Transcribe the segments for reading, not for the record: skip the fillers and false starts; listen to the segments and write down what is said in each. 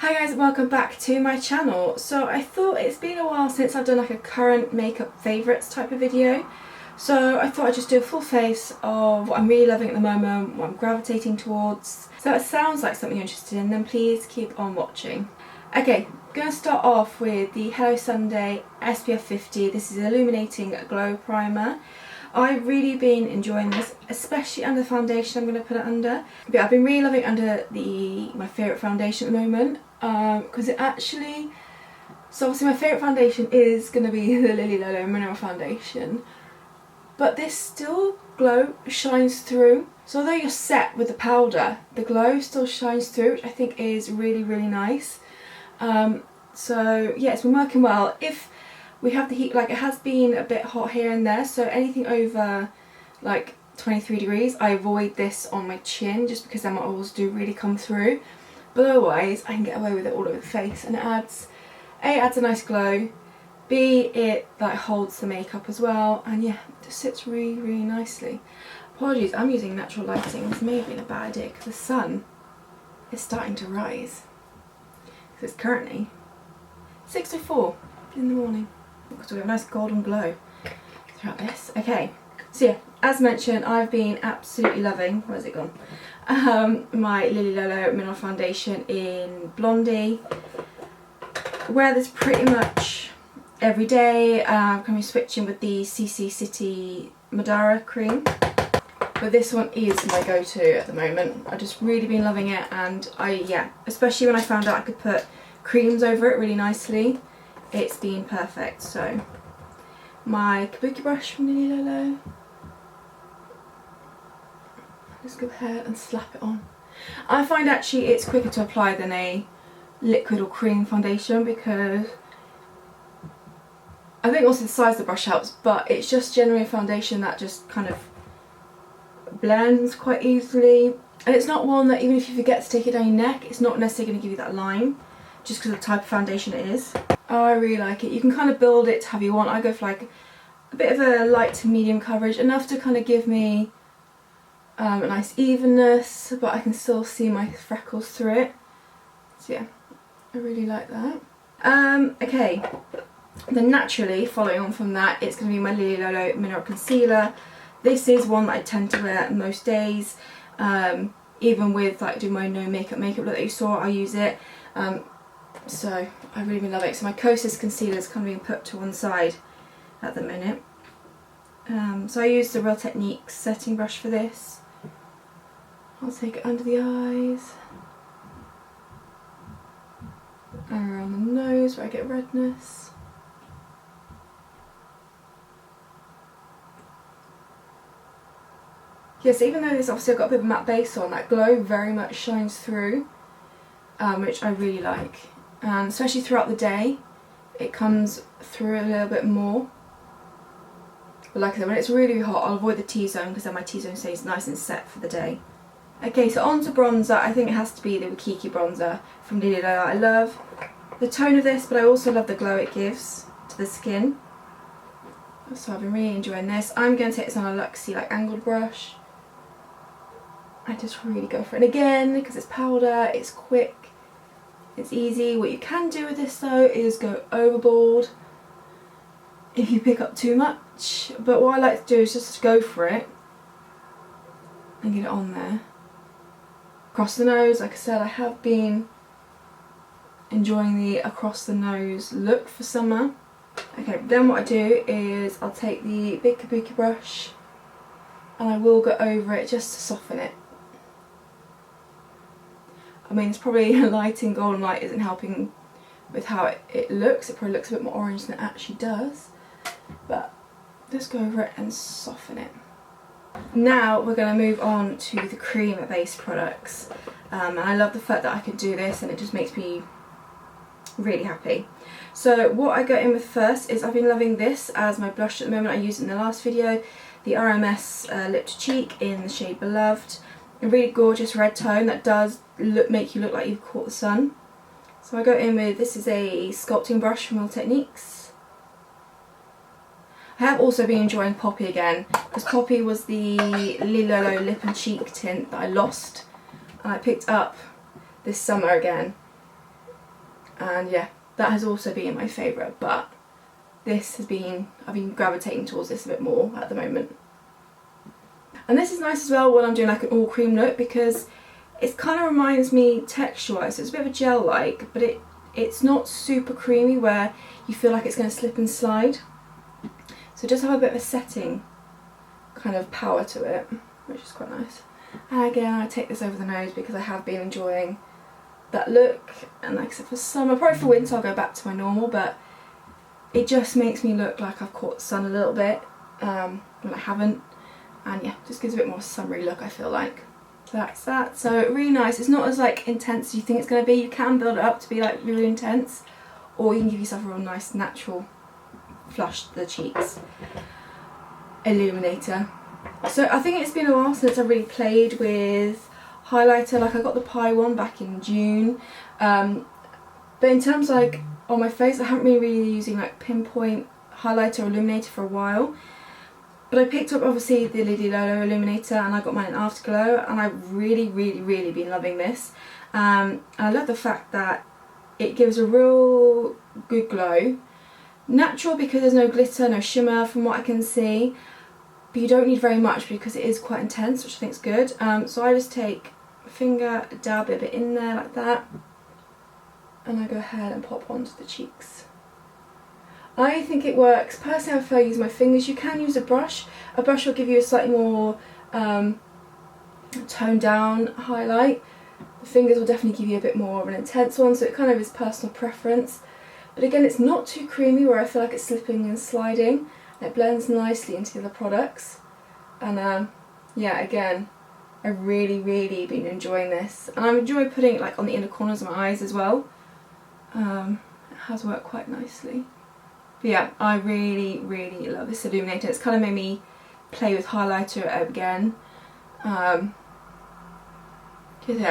Hi guys, welcome back to my channel. So I thought it's been a while since I've done like a current makeup favourites type of video. So I thought I'd just do a full face of what I'm really loving at the moment, what I'm gravitating towards. So if it sounds like something you're interested in, then please keep on watching. Okay, I'm going to start off with the Hello Sunday SPF 50. This is Illuminating Glow Primer. I've really been enjoying this, especially under the foundation I'm going to put it under. But I've been really loving it under my favourite foundation at the moment, because it actually... So obviously my favourite foundation is going to be the Lily Lolo Mineral Foundation. But this still glow shines through. So although you're set with the powder, the glow still shines through, which I think is really, really nice. So yeah, it's been working well. If we have the heat, like it has been a bit hot here and there, so anything over like 23 degrees, I avoid this on my chin just because then my oils do really come through. But otherwise, I can get away with it all over the face, and it adds a nice glow, B, it like holds the makeup as well, and yeah, it just sits really, really nicely. Apologies, I'm using natural lighting. This may have been a bad idea because the sun is starting to rise. Because it's currently 6:04 in the morning. Because we have a nice golden glow throughout this. Okay, so yeah, as mentioned, I've been absolutely loving, where's it gone? My Lily Lolo Mineral Foundation in Blondie. Wear this pretty much every day. I'm going to be switching with the CC City Madara cream. But this one is my go-to at the moment. I've just really been loving it, and yeah, especially when I found out I could put creams over it really nicely, it's been perfect. So my kabuki brush from Lily Lolo, just go ahead and slap it on. I find actually it's quicker to apply than a liquid or cream foundation, because I think also the size of the brush helps, but it's just generally a foundation that just kind of blends quite easily, and it's not one that even if you forget to take it down your neck, it's not necessarily going to give you that line, just because of the type of foundation it is. Oh, I really like it. You can kind of build it to how you want. I go for like a bit of a light to medium coverage, enough to kind of give me a nice evenness, but I can still see my freckles through it. So yeah, I really like that. Okay, then naturally following on from that, it's going to be my Lily Lolo Mineral Concealer. This is one that I tend to wear most days, even with like doing my no makeup look that you saw, I use it. So I've really been loving it. So my Kosas concealer is kind of being put to one side at the minute. So I use the Real Techniques setting brush for this. I'll take it under the eyes, and around the nose where I get redness. Yes, even though this obviously I've got a bit of a matte base on, that glow very much shines through, which I really like. And especially throughout the day, it comes through a little bit more. But like I said, when it's really hot, I'll avoid the T-zone, because then my T-zone stays nice and set for the day. Okay, so on to bronzer. I think it has to be the Wakiki bronzer from Lily Lolo. I love the tone of this, but I also love the glow it gives to the skin. So I've been really enjoying this. I'm going to take this on a Luxie like angled brush. I just really go for it. And again, because it's powder, it's quick, it's easy. What you can do with this though is go overboard if you pick up too much. But what I like to do is just go for it and get it on there. Across the nose, like I said, I have been enjoying the across the nose look for summer. Okay, then what I do is I'll take the big kabuki brush and I will go over it just to soften it. I mean, it's probably lighting, golden light isn't helping with how it looks. It probably looks a bit more orange than it actually does. But just go over it and soften it. Now we're going to move on to the cream base products. And I love the fact that I can do this, and it just makes me really happy. So what I go in with first is I've been loving this as my blush at the moment. I used it in the last video, the RMS Lip to Cheek in the shade Beloved. A really gorgeous red tone that does make you look like you've caught the sun. So I go in with, this is a sculpting brush from Real Techniques. I have also been enjoying Poppy again, because Poppy was the Lily Lolo lip and cheek tint that I lost, and I picked up this summer again. and yeah, that has also been my favourite, but this has been, I've been gravitating towards this a bit more at the moment. And this is nice as well when I'm doing like an all cream look, because it kind of reminds me texture-wise, so it's a bit of a gel-like, but it's not super creamy where you feel like it's going to slip and slide. So just have a bit of a setting kind of power to it, which is quite nice. And again, I take this over the nose because I have been enjoying that look, and like I said, for summer, probably for winter I'll go back to my normal, but it just makes me look like I've caught the sun a little bit when I haven't, and yeah, just gives a bit more summery look, I feel like. So that's that. So really nice. It's not as like intense as you think it's going to be. You can build it up to be like really intense, or you can give yourself a real nice natural flush to the cheeks illuminator. So I think it's been a while since I really played with highlighter. Like I got the Pie one back in June, but in terms of like on my face, I haven't been really using like pinpoint highlighter or illuminator for a while. But I picked up obviously the Lily Lolo illuminator, and I got mine in Afterglow, and I've really been loving this. I love the fact that it gives a real good glow. Natural because there's no glitter, no shimmer from what I can see, but you don't need very much because it is quite intense, which I think is good. So I just take a finger, dab a bit in there like that, and I go ahead and pop onto the cheeks. I think it works. Personally, I prefer using my fingers. You can use a brush. A brush will give you a slightly more toned down highlight. The fingers will definitely give you a bit more of an intense one, so it kind of is personal preference. But again, it's not too creamy where I feel like it's slipping and sliding. It blends nicely into the other products. And yeah, again, I've really been enjoying this. And I enjoy putting it like on the inner corners of my eyes as well. It has worked quite nicely. But yeah, I really love this illuminator. It's kind of made me play with highlighter again. Yeah,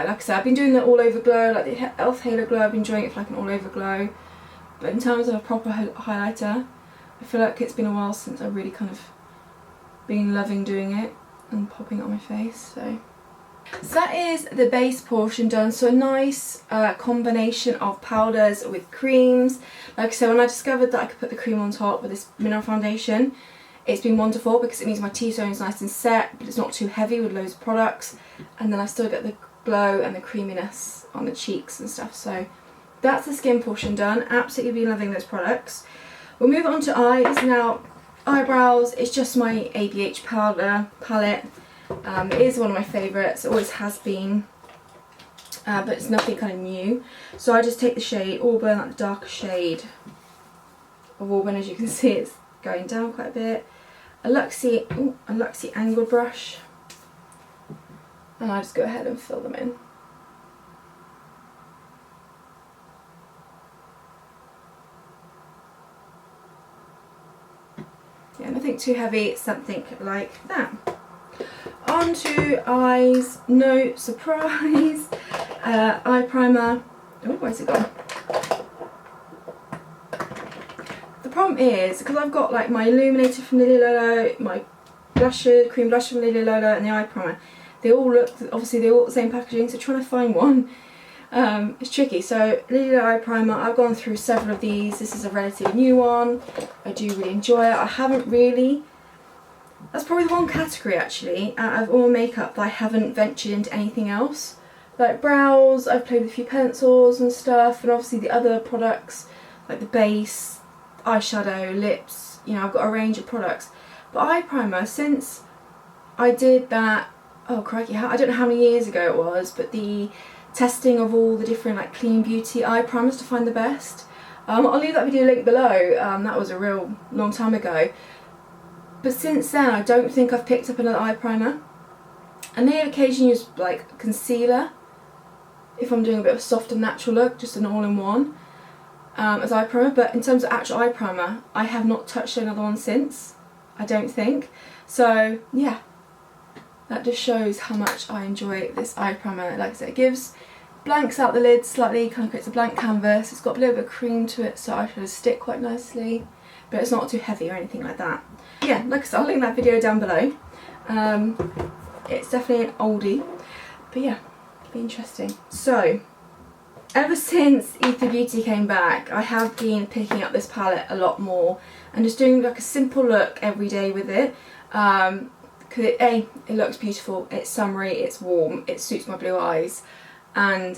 like I said, I've been doing the all over glow, like the e.l.f. Halo Glow. I've been enjoying it for like an all over glow. But in terms of a proper highlighter, I feel like it's been a while since I've really kind of been loving doing it and popping it on my face. So that is the base portion done. So a nice combination of powders with creams. Like I said, when I discovered that I could put the cream on top with this mineral foundation, it's been wonderful because it means my T-zone is nice and set, but it's not too heavy with loads of products, and then I still get the glow and the creaminess on the cheeks and stuff. So that's the skin portion done. Absolutely been loving those products. We'll move on to eyes now. Eyebrows, it's just my ABH powder palette. It is one of my favourites, it always has been, but it's nothing kind of new. So I just take the shade Auburn, like the darker shade of Auburn. As you can see, it's going down quite a bit. A Luxie angled brush, and I just go ahead and fill them in. Yeah, nothing too heavy, something like that. On to eyes, no surprise. Eye primer. Oh, where's it gone? The problem is, because I've got like my illuminator from Lily Lolo, my blusher, cream blusher from Lily Lolo, and the eye primer. They all look, obviously they're all the same packaging, so trying to find one is tricky. So Lily Lolo eye primer, I've gone through several of these. This is a relatively new one. I do really enjoy it. I haven't really, that's probably the one category actually out of all makeup that I haven't ventured into anything else. Like brows, I've played with a few pencils and stuff, and obviously the other products like the base, eyeshadow, lips, you know, I've got a range of products. But eye primer, since I did that, oh crikey, I don't know how many years ago it was, but the testing of all the different like clean beauty eye primers to find the best. I'll leave that video linked below. That was a real long time ago. But since then I don't think I've picked up another eye primer. I may occasionally use like concealer if I'm doing a bit of a soft and natural look, just an all-in-one as eye primer, but in terms of actual eye primer I have not touched another one since, I don't think. So yeah, that just shows how much I enjoy this eye primer. Like I said, it blanks out the lid slightly, kind of creates a blank canvas. It's got a little bit of cream to it, so eyeshadows stick quite nicely, but it's not too heavy or anything like that. Yeah, like I said, I'll link that video down below. It's definitely an oldie, but yeah, it'll be interesting. So Ever since Ether Beauty came back, I have been picking up this palette a lot more and just doing like a simple look every day with it. Because it looks beautiful, it's summery, it's warm, it suits my blue eyes, and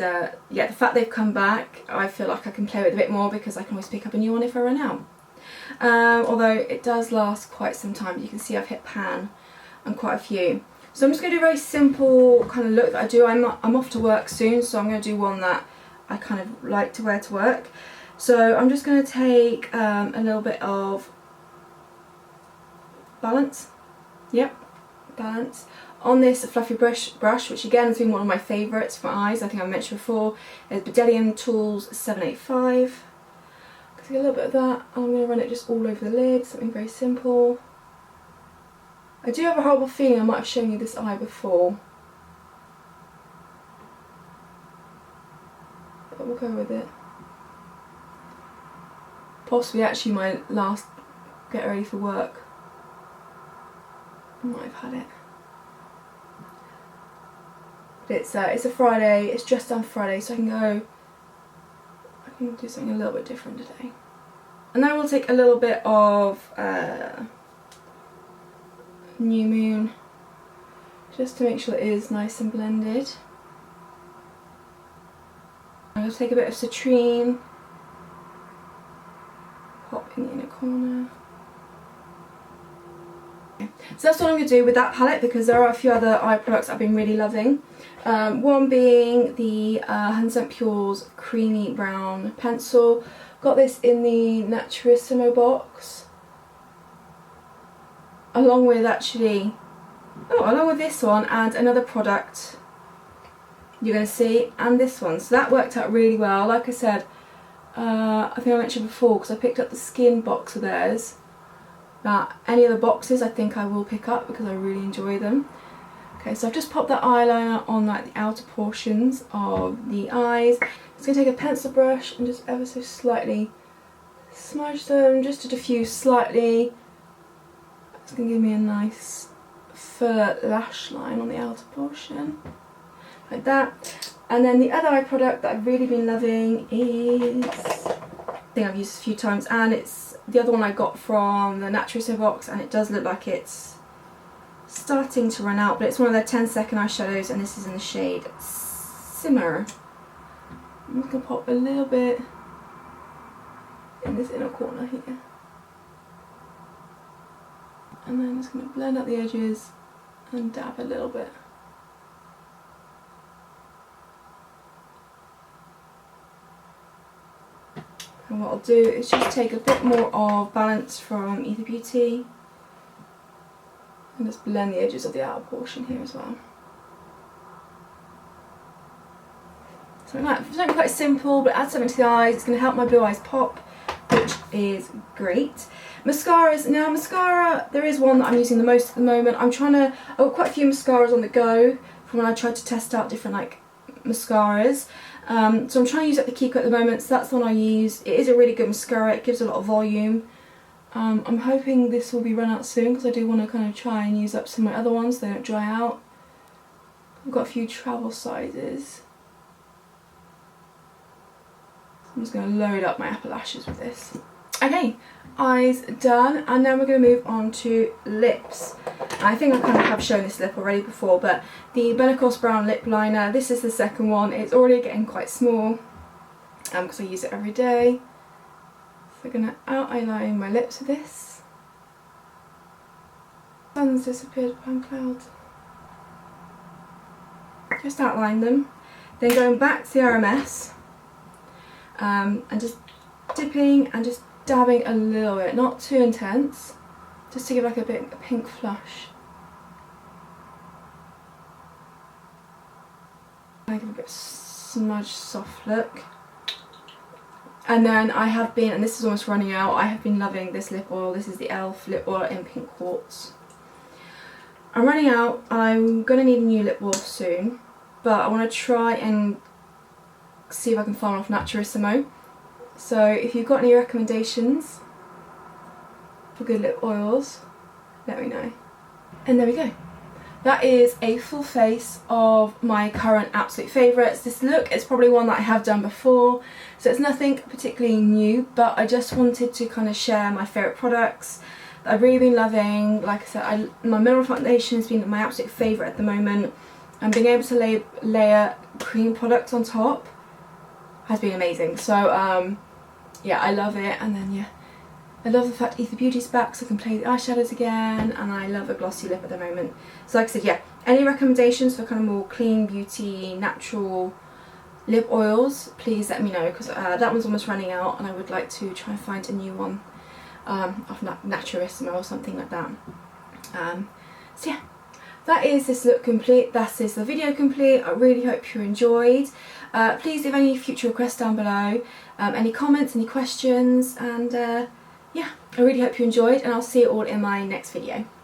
yeah, the fact they've come back, I feel like I can play with it a bit more because I can always pick up a new one if I run out. Although it does last quite some time. You can see I've hit pan on quite a few. So I'm just going to do a very simple kind of look that I do. I'm off to work soon, so I'm going to do one that I kind of like to wear to work. So I'm just going to take a little bit of Balance. Yep, Balance. On this fluffy brush, which again has been one of my favourites for eyes, I think I mentioned before, is Bdellium Tools 785. Take a little bit of that, and I'm going to run it just all over the lid, something very simple. I do have a horrible feeling I might have shown you this eye before, but we'll go with it. Possibly actually my last get ready for work. I might have had it. But it's a Friday, it's just on Friday, so I can do something a little bit different today. And then we'll take a little bit of New Moon, just to make sure it is nice and blended. I'm going to take a bit of citrine, pop in the inner corner. So that's what I'm going to do with that palette, because there are a few other eye products I've been really loving. One being the 100% Pure's Creamy Brown Pencil. Got this in the Naturissimo box. Along with along with this one and another product you're going to see, and this one. So that worked out really well. Like I said, I think I mentioned before, because I picked up the skin box of theirs, that any of the boxes I think I will pick up because I really enjoy them. Okay, so I've just popped that eyeliner on like the outer portions of the eyes. I'm just going to take a pencil brush and just ever so slightly smudge them, just to diffuse slightly. It's going to give me a nice fuller lash line on the outer portion, like that. And then the other eye product that I've really been loving is, I think I've used this a few times, and it's the other one I got from the Naturissimo box, and it does look like it's starting to run out, but it's one of their 10-second eyeshadows, and this is in the shade Simmer. I'm just going to pop a little bit in this inner corner here. And then I'm just going to blend out the edges and dab a little bit. And what I'll do is just take a bit more of Balance from Ether Beauty and just blend the edges of the outer portion here as well. Something quite simple, but adds something to the eyes. It's going to help my blue eyes pop, which is great. Mascaras. Now mascara, there is one that I'm using the most at the moment. I've got quite a few mascaras on the go from when I tried to test out different like mascaras. So I'm trying to use up the Kiko at the moment, so that's the one I use. It is a really good mascara, it gives a lot of volume. I'm hoping this will be run out soon, because I do want to kind of try and use up some of my other ones so they don't dry out. I've got a few travel sizes. I'm just going to load up my upper lashes with this. Okay, eyes done, and now we're going to move on to lips. I think I kind of have shown this lip already before, but the Benecos Brown Lip Liner, this is the second one. It's already getting quite small because I use it every day. So I'm going to outline my lips with this. The sun's disappeared behind clouds. Just outline them, then going back to the RMS and just dipping and just dabbing a little bit, not too intense, just to give like a pink flush. I give a bit of smudge soft look. And then I have been, and this is almost running out, I have been loving this lip oil. This is the e.l.f. lip oil in Pink Quartz. I'm running out, I'm going to need a new lip oil soon, but I want to try and see if I can find one off Naturissimo. So if you've got any recommendations for good lip oils, let me know. And there we go. that is a full face of my current absolute favourites. This look is probably one that I have done before, so it's nothing particularly new, but I just wanted to kind of share my favourite products that I've really been loving. Like I said, my mineral foundation has been my absolute favourite at the moment, and being able to layer cream products on top has been amazing. So yeah, I love it. And then yeah, I love the fact Ether Beauty's back, so I can play the eyeshadows again, and I love a glossy lip at the moment. So like I said, yeah, any recommendations for kind of more clean beauty, natural lip oils, please let me know, because that one's almost running out and I would like to try and find a new one of Naturissima or something like that. So yeah, that is this look complete, that is the video complete. I really hope you enjoyed. Please leave any future requests down below, any comments, any questions, and yeah, I really hope you enjoyed, and I'll see you all in my next video.